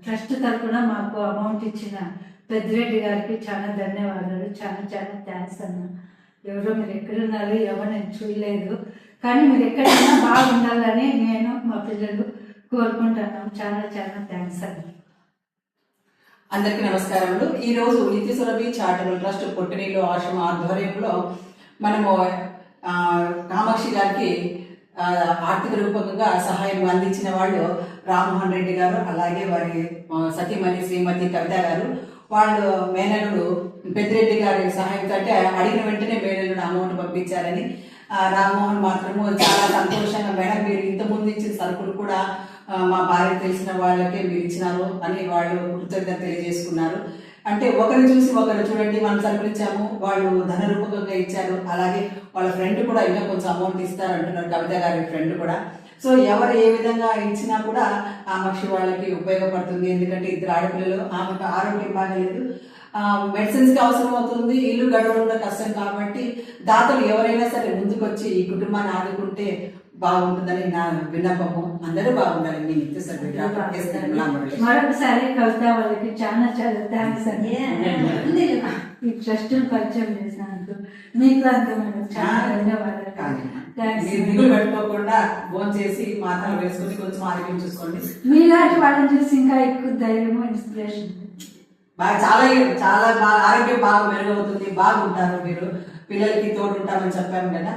Trust తరఫున మాకు amount ఇచ్చిన పెద్దిరెడ్డి గారికి చాలా ధన్యవాదాలు. చాలా చాలా థ్యాంక్స్ అన్న. ఎవరో మీరు ఎక్కడున్నారు, ఎవరు నేను చూడలేదు, కానీ మీరు ఎక్కడైనా బాగుండాలని నేను మా పిల్లలు కోరుకుంటున్నాం. చాలా చాలా థ్యాంక్స్ అన్న. అందరికీ నమస్కారములు. ఈరోజు నిత్య సురభి చారిటబుల్ ట్రస్ట్ పొట్టినీళ్ళు ఆశ్రమ ఆధ్వర్యంలో మనము కామాక్షి గారికి ఆర్థిక రూపకంగా సహాయం అందించిన వాళ్ళు రామ్మోహన్ రెడ్డి గారు, అలాగే వారి సతీమణి శ్రీమతి కవిత గారు. వాళ్ళు మేనల్లుడు పెద్దిరెడ్డి గారి సహాయంతో, అంటే అడిగిన వెంటనే మేనల్లుడు అమౌంట్ పంపించారని. రామ్మోహన్ మాత్రము చాలా సంతోషంగా, మేడం మీరు ఇంతకుముందు ఇచ్చిన సరుకులు కూడా మా భార్య తెలిసిన వాళ్ళకే మీరు ఇచ్చినారు అని వాళ్ళు కృతజ్ఞత తెలియజేసుకున్నారు. అంటే ఒకరిని చూసి ఒకరు చూడండి, మనం సరుకులు ఇచ్చాము, వాళ్ళు ధన రూపకంగా ఇచ్చారు. అలాగే వాళ్ళ ఫ్రెండ్ కూడా ఇంకా కొంచెం అమౌంట్ ఇస్తారు అంటున్నారు, కవిత గారి ఫ్రెండ్ కూడా. సో ఎవరు ఏ విధంగా ఇచ్చినా కూడా కామాక్షి వాళ్ళకి ఉపయోగపడుతుంది. ఎందుకంటే ఇద్దరు ఆడపిల్లలు, ఆమెకు ఆరోగ్యం బాగలేదు, మెడిసిన్స్కి అవసరం అవుతుంది, ఇల్లు గడవడం కష్టం. కాబట్టి దాతలు ఎవరైనా సరే ముందుకొచ్చి ఈ కుటుంబాన్ని ఆదుకుంటే బాగుంటుందని నా విన్నపము. అందరూ బాగుండాలి. మీ నిత్య సభ్యులు మరొకసారి కవిత వాళ్ళకి చాలా చాలా థ్యాంక్స్ అండి. ఈ ట్రస్ట్ పరిచయం చేసినందుకు మీకు అంత చాలా ధన్యవాదాలు. దిగులు పెట్టుకోకుండా ఫోన్ చేసి మాటలు వేసుకుని కొంచెం ఆరోగ్యం చూసుకోండి. మీలాంటి వాళ్ళని చూసి ఇంకా ఎక్కువ ధైర్యము, ఇన్స్పిరేషన్. బాగా చాలా చాలా బాగా ఆరోగ్యం బాగా మెరుగవుతుంది. బాగుంటారు మీరు, పిల్లలకి తోడు ఉంటామని చెప్పాము కదా.